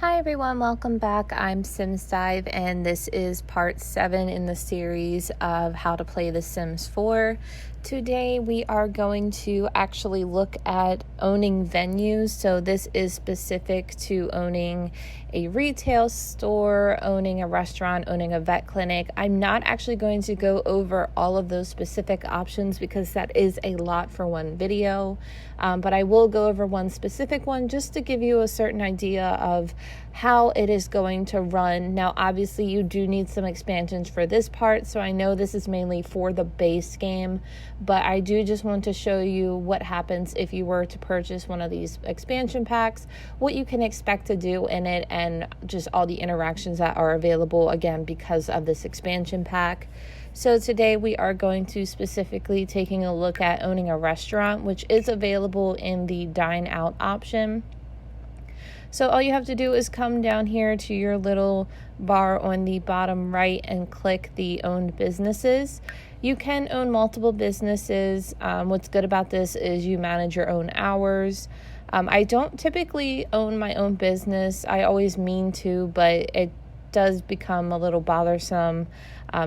Hi everyone, welcome back. I'm SimsDive and this is part 7 in the series of how to play The Sims 4. Today we are going to actually look at owning venues. So this is specific to owning a retail store, owning a restaurant, owning a vet clinic. I'm not actually going to go over all of those specific options because that is a lot for one video. But I will go over one specific one just to give you a certain idea of how it is going to run. Now, obviously, you do need some expansions for this part, so I know this is mainly for the base game, but I do just want to show you what happens if you were to purchase one of these expansion packs, what you can expect to do in it, and just all the interactions that are available, again, because of this expansion pack. So today we are going to specifically taking a look at owning a restaurant, which is available in the Dine Out option. So all you have to do is come down here to your little bar on the bottom right and click the owned businesses. You can own multiple businesses. What's good about this is you manage your own hours. I don't typically own my own business. I always mean to, but it does become a little bothersome.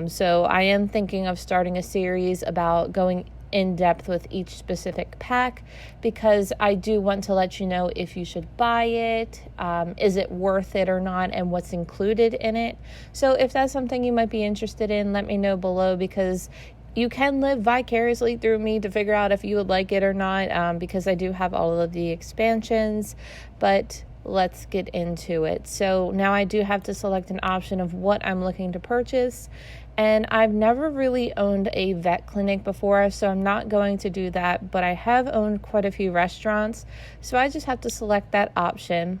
So I am thinking of starting a series about going in depth with each specific pack because I do want to let you know if you should buy it, is it worth it or not, and what's included in it. So if that's something you might be interested in, let me know below because you can live vicariously through me to figure out if you would like it or not, because I do have all of the expansions. But let's get into it. So now I do have to select an option of what I'm looking to purchase. And I've never really owned a vet clinic before, so I'm not going to do that. But I have owned quite a few restaurants. So I just have to select that option.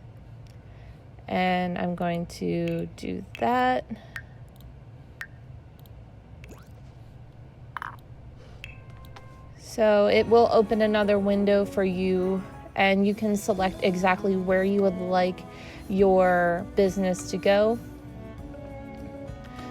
And I'm going to do that. So it will open another window for you, and you can select exactly where you would like your business to go.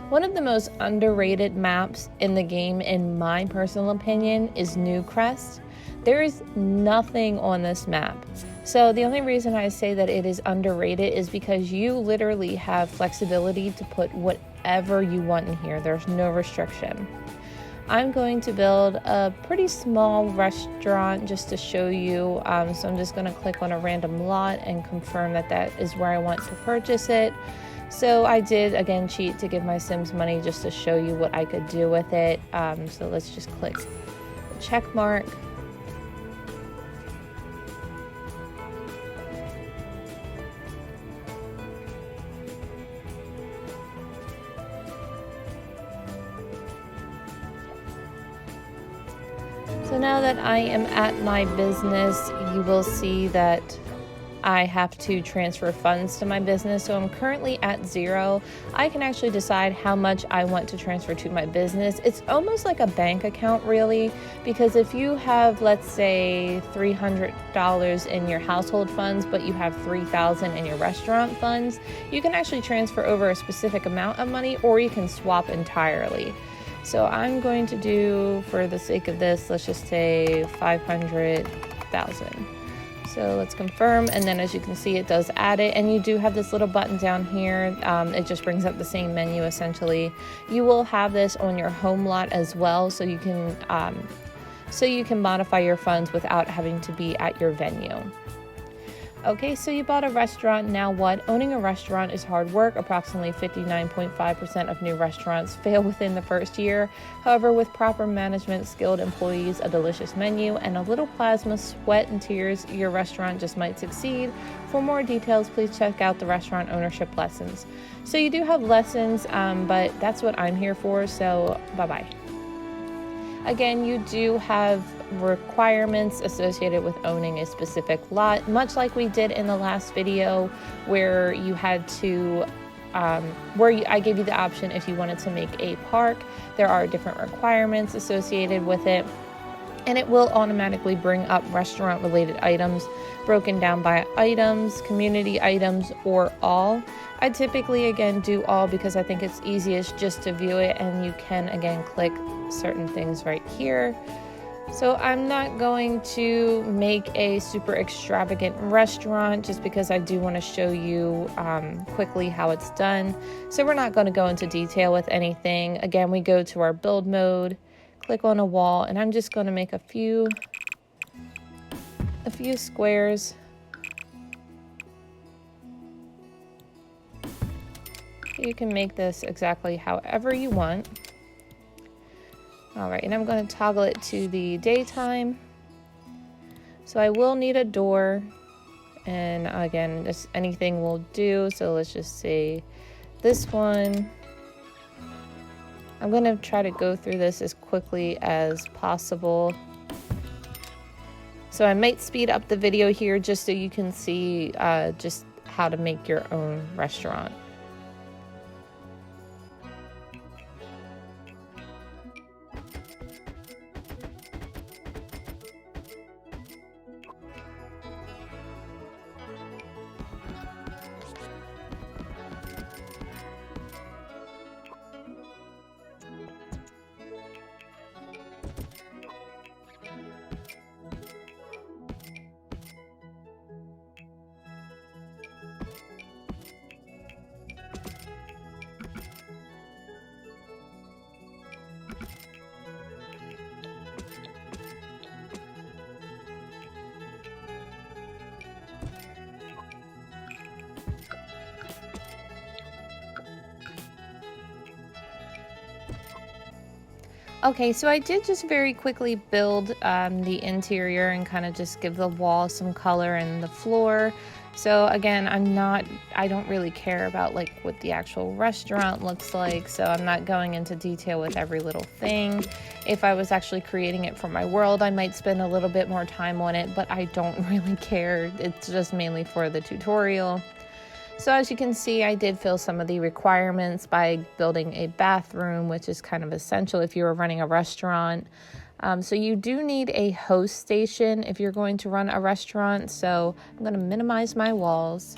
One of the most underrated maps in the game, in my personal opinion, is Newcrest. There is nothing on this map. So the only reason I say that it is underrated is because you literally have flexibility to put whatever you want in here. There's no restriction. I'm going to build a pretty small restaurant just to show you. So I'm just going to click on a random lot and confirm that that is where I want to purchase it. So I did, again, cheat to give my Sims money just to show you what I could do with it. So let's just click the check mark. So now that I am at my business, you will see that I have to transfer funds to my business. So I'm currently at 0. I can actually decide how much I want to transfer to my business. It's almost like a bank account, really, because if you have, let's say, $300 in your household funds, but you have $3,000 in your restaurant funds, you can actually transfer over a specific amount of money, or you can swap entirely. So I'm going to do, for the sake of this, let's just say 500,000. So let's confirm, and then as you can see, it does add it, and you do have this little button down here. It just brings up the same menu essentially. You will have this on your home lot as well, so you can modify your funds without having to be at your venue. Okay, so you bought a restaurant, now what? Owning a restaurant is hard work. Approximately 59.5% of new restaurants fail within the first year. However, with proper management, skilled employees, a delicious menu, and a little plasma, sweat, and tears, your restaurant just might succeed. For more details, please check out the restaurant ownership lessons. So you do have lessons, but that's what I'm here for, so bye-bye. Again, you do have requirements associated with owning a specific lot, much like we did in the last video where you had to, I gave you the option if you wanted to make a park. There are different requirements associated with it, and it will automatically bring up restaurant related items broken down by items, community items, or all. I typically, again, do all because I think it's easiest just to view it, and you can, again, click certain things right here. So I'm not going to make a super extravagant restaurant just because I do want to show you quickly how it's done. So we're not going to go into detail with anything. Again, we go to our build mode, click on a wall, and I'm just going to make a few squares. You can make this exactly however you want. All right, and I'm going to toggle it to the daytime. So I will need a door, and again, just anything will do. So let's just say this one. I'm going to try to go through this as quickly as possible. So I might speed up the video here just so you can see just how to make your own restaurant. Okay, so I did just very quickly build the interior and kind of just give the wall some color and the floor. So again, I don't really care about like what the actual restaurant looks like, so I'm not going into detail with every little thing. If I was actually creating it for my world, I might spend a little bit more time on it, but I don't really care. It's just mainly for the tutorial. So as you can see, I did fill some of the requirements by building a bathroom, which is kind of essential if you were running a restaurant. So you do need a host station if you're going to run a restaurant. So I'm going to minimize my walls.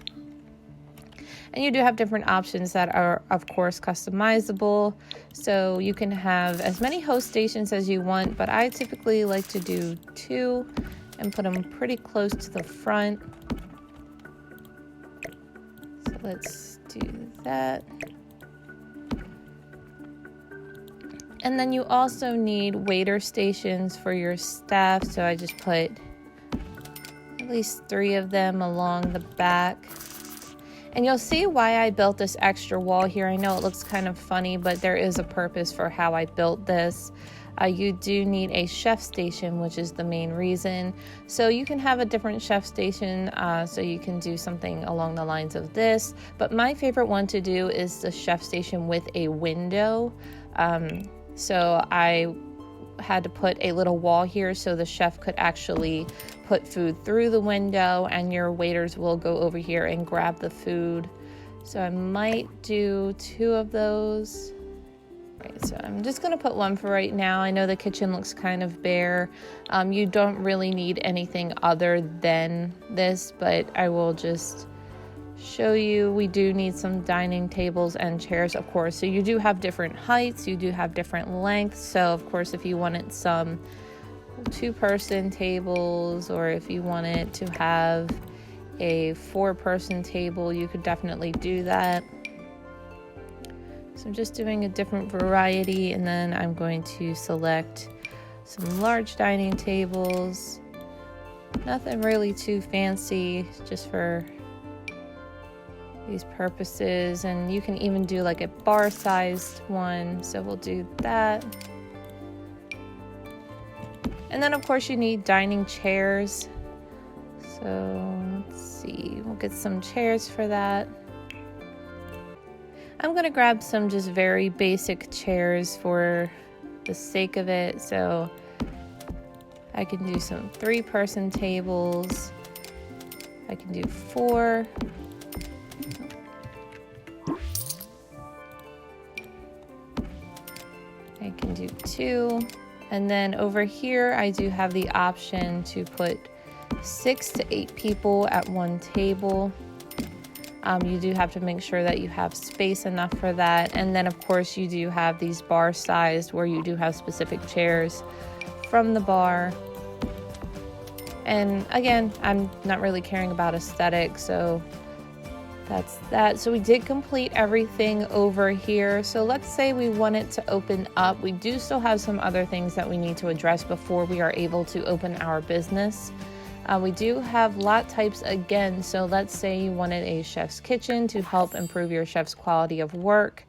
And you do have different options that are, of course, customizable. So you can have as many host stations as you want, but I typically like to do 2 and put them pretty close to the front. Let's do that. And then you also need waiter stations for your staff. So I just put at least 3 of them along the back. And you'll see why I built this extra wall here. I know it looks kind of funny, but there is a purpose for how I built this. You do need a chef station, which is the main reason. So you can have a different chef station, so you can do something along the lines of this. But my favorite one to do is the chef station with a window. So I had to put a little wall here so the chef could actually put food through the window, and your waiters will go over here and grab the food. So I might do 2 of those. So I'm just going to put 1 for right now. I know the kitchen looks kind of bare. You don't really need anything other than this, but I will just show you. We do need some dining tables and chairs, of course. So you do have different heights. You do have different lengths. So, of course, if you wanted some 2-person tables, or if you wanted to have a 4-person table, you could definitely do that. So I'm just doing a different variety, and then I'm going to select some large dining tables. Nothing really too fancy, just for these purposes. And you can even do like a bar-sized one, so we'll do that. And then of course you need dining chairs. So let's see, we'll get some chairs for that. I'm going to grab some just very basic chairs for the sake of it. So I can do some 3-person tables. I can do 4. I can do 2. And then over here, I do have the option to put 6 to 8 people at one table. You do have to make sure that you have space enough for that. And then of course you do have these bar sized where you do have specific chairs from the bar. And again, I'm not really caring about aesthetics, so that's that. So we did complete everything over here. So let's say we want it to open up. We do still have some other things that we need to address before we are able to open our business. We do have lot types again. So let's say you wanted a chef's kitchen to help improve your chef's quality of work.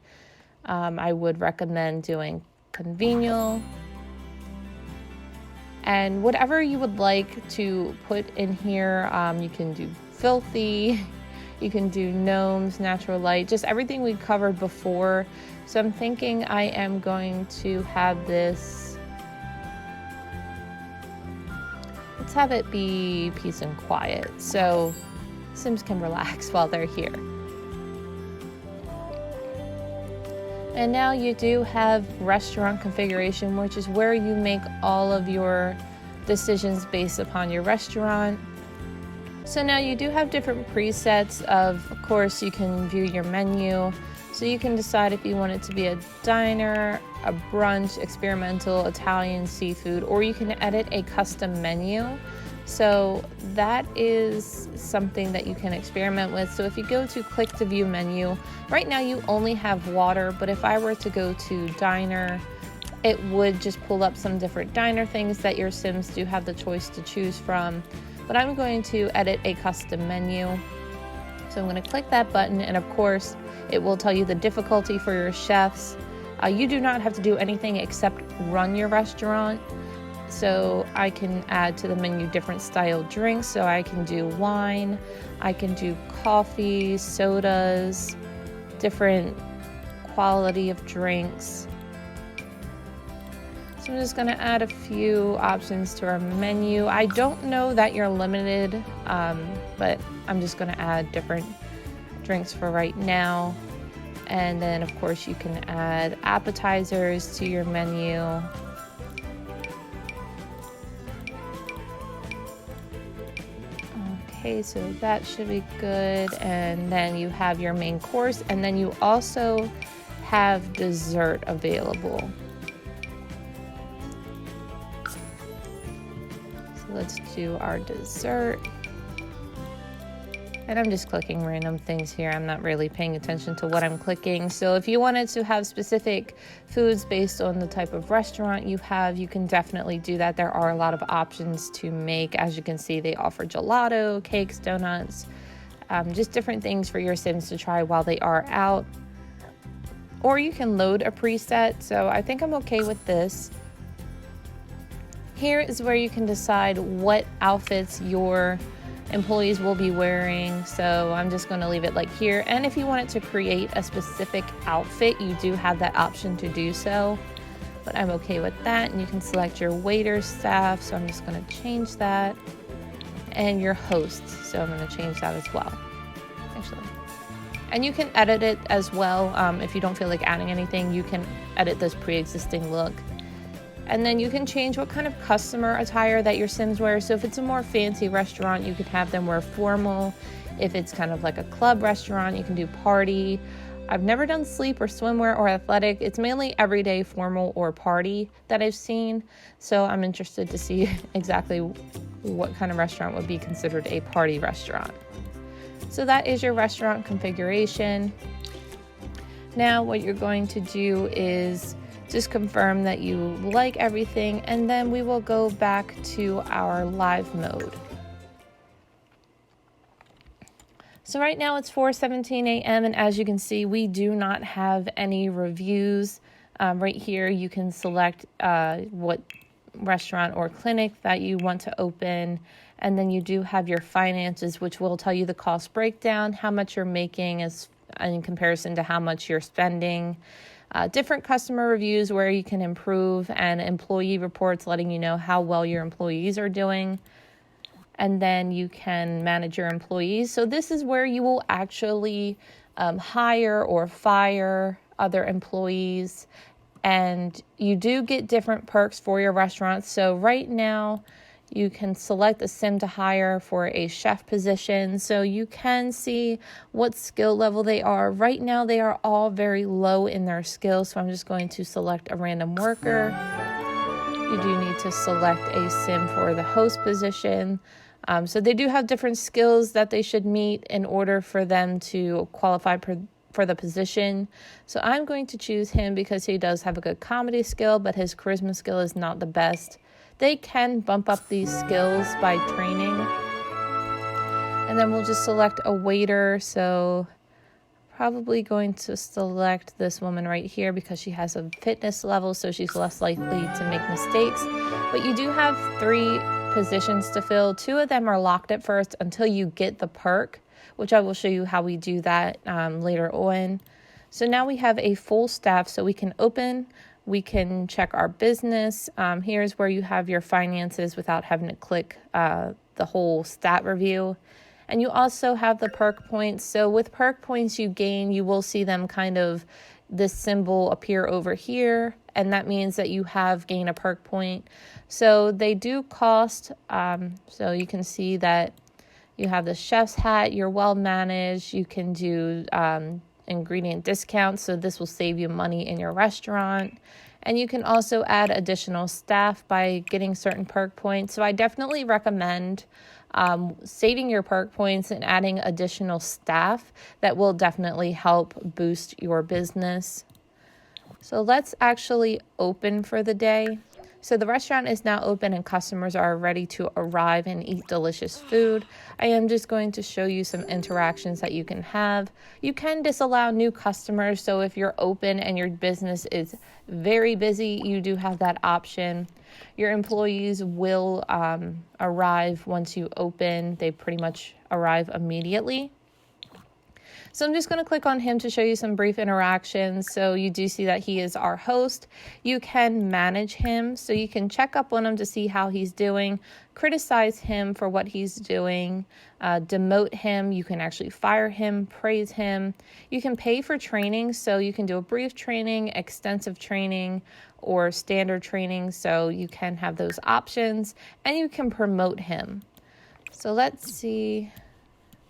I would recommend doing conventional. And whatever you would like to put in here, you can do filthy, you can do gnomes, natural light, just everything we covered before. So I'm thinking I am going to have this, let's have it be peace and quiet, so Sims can relax while they're here. And now you do have restaurant configuration, which is where you make all of your decisions based upon your restaurant. So now you do have different presets of course, you can view your menu. So you can decide if you want it to be a diner, a brunch, experimental, Italian, seafood, or you can edit a custom menu. So that is something that you can experiment with. So if you go to click to view menu, right now you only have water, but if I were to go to diner, it would just pull up some different diner things that your Sims do have the choice to choose from. But I'm going to edit a custom menu. So I'm going to click that button, and of course it will tell you the difficulty for your chefs. You do not have to do anything except run your restaurant. So I can add to the menu different style drinks. So I can do wine, I can do coffee, sodas, different quality of drinks. So I'm just going to add a few options to our menu. I don't know that you're limited, but I'm just going to add different drinks for right now. And then of course you can add appetizers to your menu. Okay, so that should be good. And then you have your main course, and then you also have dessert available. So let's do our dessert. And I'm just clicking random things here. I'm not really paying attention to what I'm clicking. So if you wanted to have specific foods based on the type of restaurant you have, you can definitely do that. There are a lot of options to make. As you can see, they offer gelato, cakes, donuts, just different things for your Sims to try while they are out. Or you can load a preset. So I think I'm okay with this. Here is where you can decide what outfits your employees will be wearing. So I'm just going to leave it like here. And if you wanted to create a specific outfit, you do have that option to do so. But I'm okay with that. And you can select your waiter staff. So I'm just going to change that. And your hosts. So I'm going to change that as well. Actually. And you can edit it as well. If you don't feel like adding anything, you can edit this pre-existing look. And then you can change what kind of customer attire that your Sims wear. So if it's a more fancy restaurant, you can have them wear formal. If it's kind of like a club restaurant, you can do party. I've never done sleep or swimwear or athletic. It's mainly everyday formal or party that I've seen. So I'm interested to see exactly what kind of restaurant would be considered a party restaurant. So that is your restaurant configuration. Now what you're going to do is just confirm that you like everything, and then we will go back to our live mode. So right now it's 4:17 a.m. and as you can see, we do not have any reviews. Right here you can select what restaurant or clinic that you want to open, and then you do have your finances, which will tell you the cost breakdown, how much you're making as in comparison to how much you're spending. Different customer reviews where you can improve, and employee reports letting you know how well your employees are doing. And then you can manage your employees. So this is where you will actually hire or fire other employees. And you do get different perks for your restaurant. So right now you can select a sim to hire for a chef position. So you can see what skill level they are. Right now they are all very low in their skills. So I'm just going to select a random worker. You do need to select a sim for the host position. So they do have different skills that they should meet in order for them to qualify for the position. So I'm going to choose him because he does have a good comedy skill, but his charisma skill is not the best. They can bump up these skills by training. And then we'll just select a waiter. So probably going to select this woman right here because she has a fitness level, so she's less likely to make mistakes. But you do have 3 positions to fill. 2 of them are locked at first until you get the perk, which I will show you how we do that later on. So now we have a full staff, so we can open, we can check our business. Here's where you have your finances without having to click the whole stat review. And you also have the perk points. So with perk points you gain, you will see them kind of, this symbol appear over here. And that means that you have gained a perk point. So they do cost. So you can see that you have the chef's hat, you're well managed. You can do ingredient discounts. So this will save you money in your restaurant. And you can also add additional staff by getting certain perk points. So I definitely recommend saving your perk points and adding additional staff. That will definitely help boost your business. So let's actually open for the day. So the restaurant is now open and customers are ready to arrive and eat delicious food. I am just going to show you some interactions that you can have. You can disallow new customers. So if you're open and your business is very busy, you do have that option. Your employees will arrive once you open. They pretty much arrive immediately. So I'm just going to click on him to show you some brief interactions. So you do see that he is our host. You can manage him. So you can check up on him to see how he's doing, criticize him for what he's doing, demote him. You can actually fire him, praise him. You can pay for training. So you can do a brief training, extensive training, or standard training. So you can have those options and you can promote him. So let's see.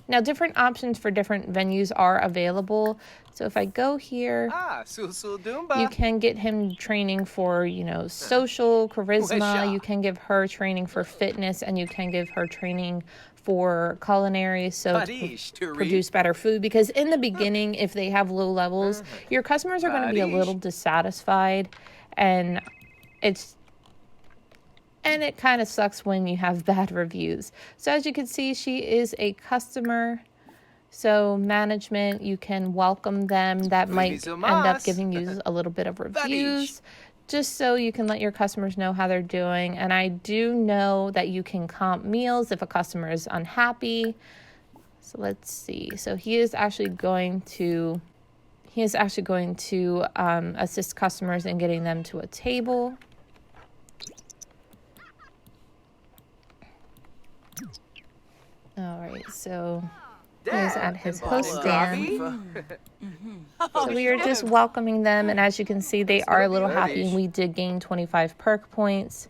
Now, different options for different venues are available. So if I go here, you can get him training for, social, charisma. You can give her training for fitness, and you can give her training for culinary, so to produce better food. Because in the beginning, if they have low levels, your customers are going to be a little dissatisfied, and it kind of sucks when you have bad reviews. So as you can see, she is a customer. So management, you can welcome them. That might end up giving you a little bit of reviews, just so you can let your customers know how they're doing. And I do know that you can comp meals if a customer is unhappy. So let's see. So he is actually going to assist customers in getting them to a table. All right, so he's at his host stand. So we are just welcoming them, and as you can see, they are a little happy, and we did gain 25 perk points.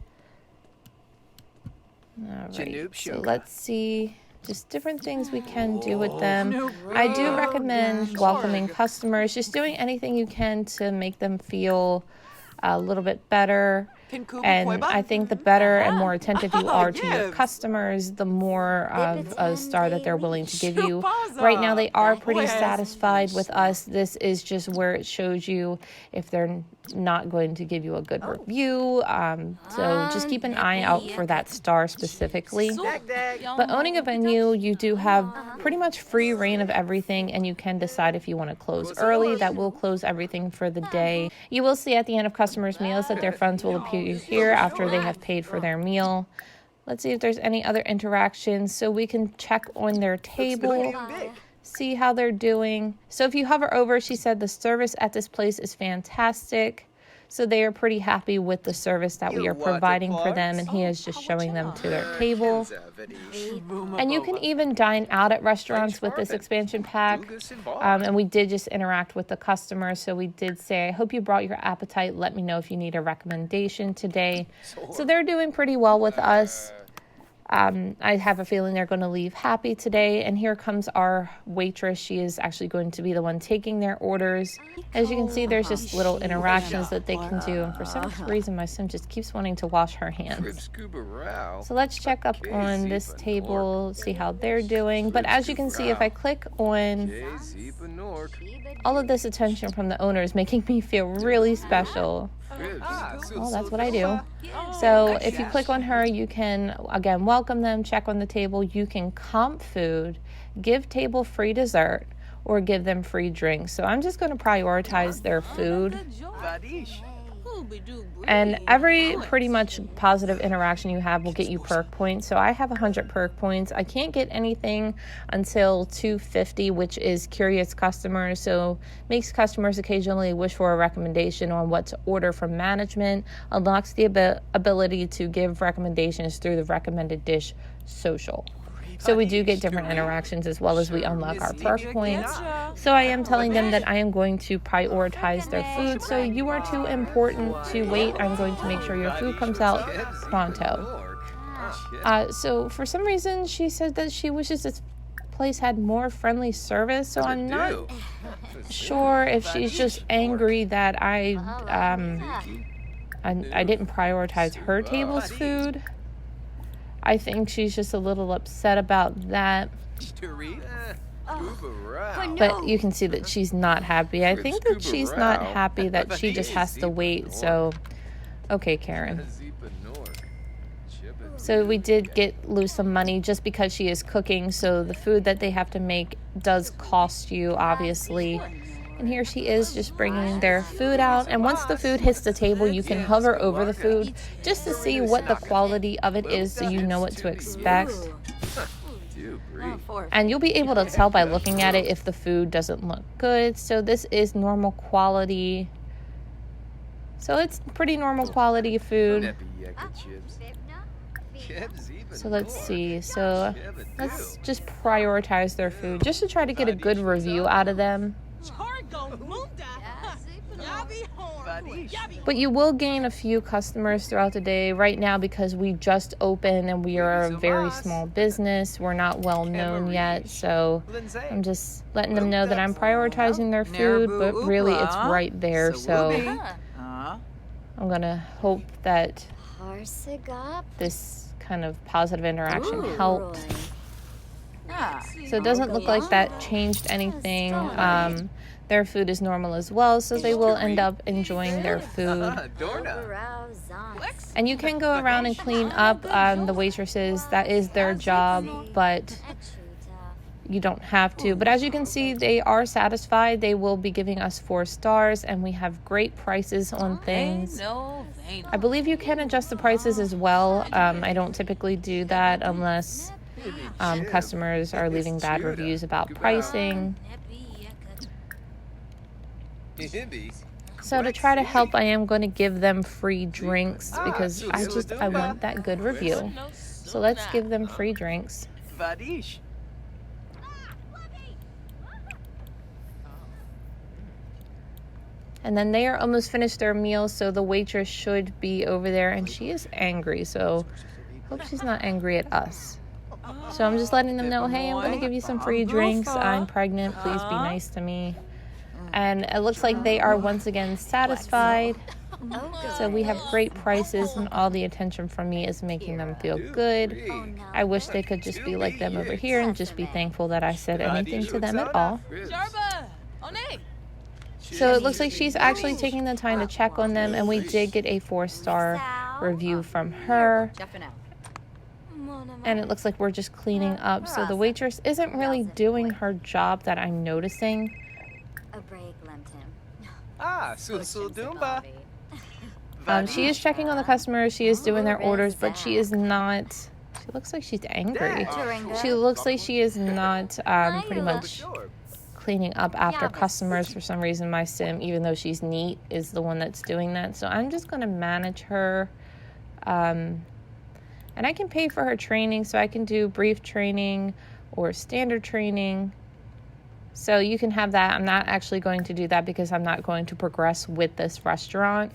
All right, so let's see, just different things we can do with them. I do recommend welcoming customers, just doing anything you can to make them feel a little bit better. And I think the better and more attentive you are to your customers, the more of a star that they're willing to give you. Right now, they are pretty satisfied with us. This is just where it shows you if they're not going to give you a good review. So just keep an eye out for that star specifically. But owning a venue, you do have pretty much free reign of everything, and you can decide if you want to close early. That will close everything for the day. You will see at the end of customers' meals that their funds will appear here after they have paid for their meal. Let's see if there's any other interactions. So we can check on their table, see how they're doing. So if you hover over, she said the service at this place is fantastic. So they are pretty happy with the service that we are providing for them, and he is just showing them to their table. And you can even dine out at restaurants with this expansion pack. And we did just interact with the customer, so we did say, I hope you brought your appetite. Let me know if you need a recommendation today. So they're doing pretty well with us. I have a feeling they're going to leave happy today. And here comes our waitress. She is actually going to be the one taking their orders. As you can see, there's just little interactions that they can do. And for some reason, my sim just keeps wanting to wash her hands. So let's check up on this table, see how they're doing. But as you can see, if I click on all of this attention from the owner is making me feel really special. Well, that's what I do. So if you click on her, you can, again, welcome them, check on the table. You can comp food, give table free dessert, or give them free drinks. So I'm just going to prioritize their food. And every pretty much positive interaction you have will get you perk points. So I have 100 perk points. I can't get anything until 250, which is curious customers. So makes customers occasionally wish for a recommendation on what to order from management. Unlocks the ability to give recommendations through the recommended dish social. So we do get different interactions as well as we unlock our perk points. So I am telling them that I am going to prioritize their food. So you are too important to wait. I'm going to make sure your food comes out pronto. So for some reason, she said that she wishes this place had more friendly service. So I'm not sure if she's just angry that I didn't prioritize her table's food. I think she's just a little upset about that. But you can see that she's not happy. I think that she's not happy that she just has to wait. So, okay, Karen. So we did lose some money just because she is cooking. So the food that they have to make does cost you, obviously. And here she is just bringing their food out. And once the food hits the table, you can hover over the food just to see what the quality of it is so you know what to expect. And you'll be able to tell by looking at it if the food doesn't look good. So this is normal quality. So it's pretty normal quality food. So let's see. So let's just prioritize their food just to try to get a good review out of them. But you will gain a few customers throughout the day. Right now, because we just opened and we are a very small business, we're not well known yet. So I'm just letting them know that I'm prioritizing their food, but really it's right there. So I'm going to hope that this kind of positive interaction helped. So it doesn't look like that changed anything. Their food is normal as well, so they will end up enjoying their food. And you can go around and clean up the waitresses. That is their job, but you don't have to. But as you can see, they are satisfied. They will be giving us 4 stars, and we have great prices on things. I believe you can adjust the prices as well. I don't typically do that unless customers are leaving bad reviews about pricing. So to try to help, I am going to give them free drinks because I want that good review. So let's give them free drinks. And then they are almost finished their meal, so the waitress should be over there, and she is angry. So hope she's not angry at us. So I'm just letting them know, hey, I'm going to give you some free drinks. I'm pregnant. Please be nice to me. And it looks like they are once again satisfied. So we have great prices, and all the attention from me is making them feel good. I wish they could just be like them over here and just be thankful that I said anything to them at all. So it looks like she's actually taking the time to check on them, and we did get a 4-star review from her. And it looks like we're just cleaning up. So the waitress isn't really doing her job that I'm noticing. She is checking on the customers. She is doing their orders, but she is not. She looks like she's angry. She looks like she is not pretty much cleaning up after customers. For some reason, my sim, even though she's neat, is the one that's doing that. So I'm just going to manage her. And I can pay for her training, so I can do brief training or standard training. So you can have that. I'm not actually going to do that because I'm not going to progress with this restaurant.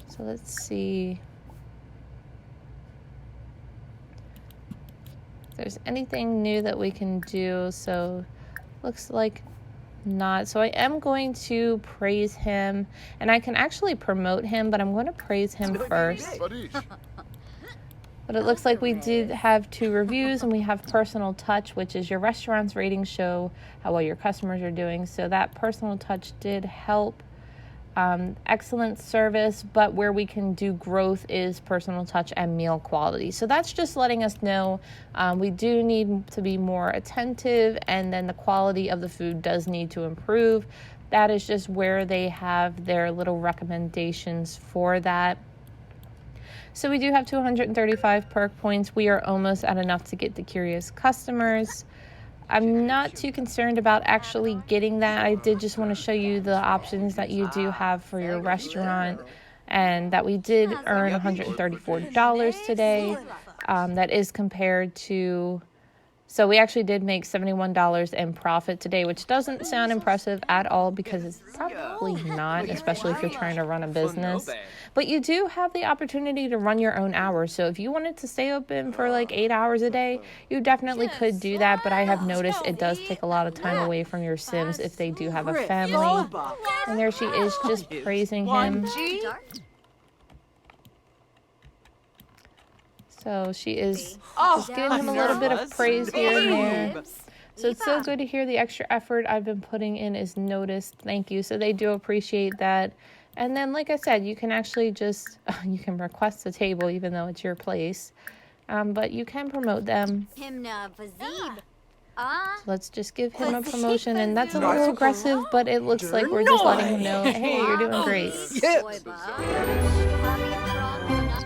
So let's see. there's anything new that we can do. So looks like not. So I am going to praise him, and I can actually promote him, but I'm going to praise him first. But it looks like we did have 2 reviews, and we have Personal Touch, which is your restaurant's ratings show how well your customers are doing. So that Personal Touch did help. Excellent service, but where we can do growth is Personal Touch and meal quality. So that's just letting us know we do need to be more attentive, and then the quality of the food does need to improve. That is just where they have their little recommendations for that. So we do have 235 perk points. We are almost at enough to get the curious customers. I'm not too concerned about actually getting that. I did just want to show you the options that you do have for your restaurant, and that we did earn $134 today. That is compared to... So we actually did make $71 in profit today, which doesn't sound impressive at all, because it's probably not, especially if you're trying to run a business. But you do have the opportunity to run your own hours. So if you wanted to stay open for like 8 hours a day, you definitely could do that. But I have noticed it does take a lot of time away from your Sims if they do have a family. And there she is, just praising him. So she is just giving him a little bit of praise here and there. So it's so good to hear the extra effort I've been putting in is noticed. Thank you. So they do appreciate that. And then, like I said, you can actually just, you can request a table even though it's your place. But you can promote them. So let's just give him a promotion. And that's a little aggressive, but it looks like we're just letting him know, hey, you're doing great.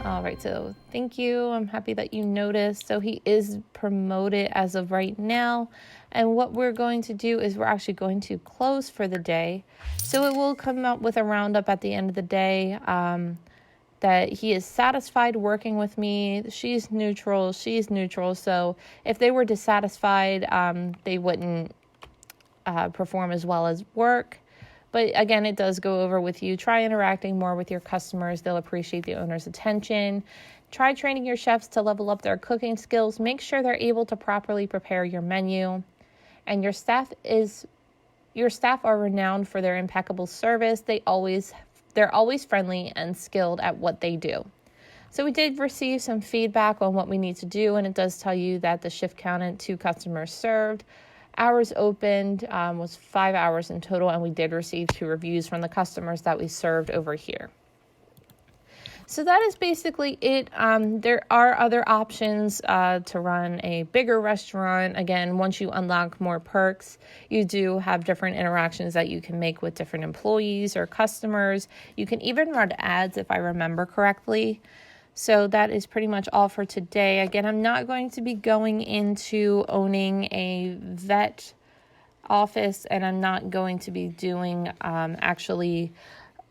All right, so thank you. I'm happy that you noticed. So he is promoted as of right now. And what we're going to do is we're actually going to close for the day. So it will come up with a roundup at the end of the day that he is satisfied working with me. She's neutral. So if they were dissatisfied, they wouldn't perform as well as work. But again, it does go over with you. Try interacting more with your customers. They'll appreciate the owner's attention. Try training your chefs to level up their cooking skills. Make sure they're able to properly prepare your menu. And your staff are renowned for their impeccable service. They're always friendly and skilled at what they do. So we did receive some feedback on what we need to do, and it does tell you that the shift count and 2 customers served. Hours opened was 5 hours in total, and we did receive 2 reviews from the customers that we served over here. So that is basically it. There are other options to run a bigger restaurant. Again, once you unlock more perks, you do have different interactions that you can make with different employees or customers. You can even run ads, if I remember correctly. So that is pretty much all for today. Again, I'm not going to be going into owning a vet office, and I'm not going to be doing actually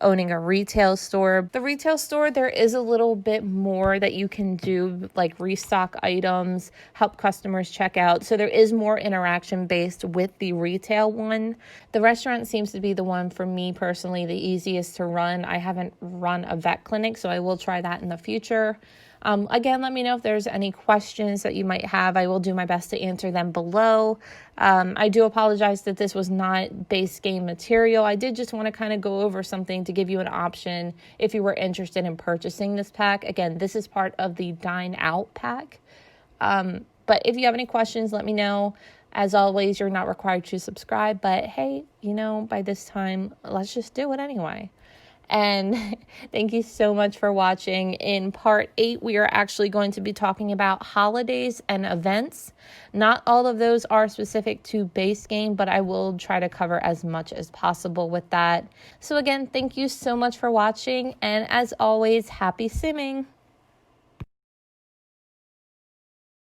owning a retail store. The retail store, there is a little bit more that you can do, like restock items, help customers check out. So there is more interaction based with the retail one. The restaurant seems to be the one for me personally, the easiest to run. I haven't run a vet clinic, so I will try that in the future. Again, let me know if there's any questions that you might have. I will do my best to answer them below. I do apologize that this was not base game material. I did just want to kind of go over something to give you an option if you were interested in purchasing this pack. Again, this is part of the Dine Out pack. But if you have any questions, let me know. As always, you're not required to subscribe, but hey, by this time, let's just do it anyway. And thank you so much for watching. In part 8, we are actually going to be talking about holidays and events. Not all of those are specific to base game, but I will try to cover as much as possible with that. So again, thank you so much for watching. And as always, happy simming.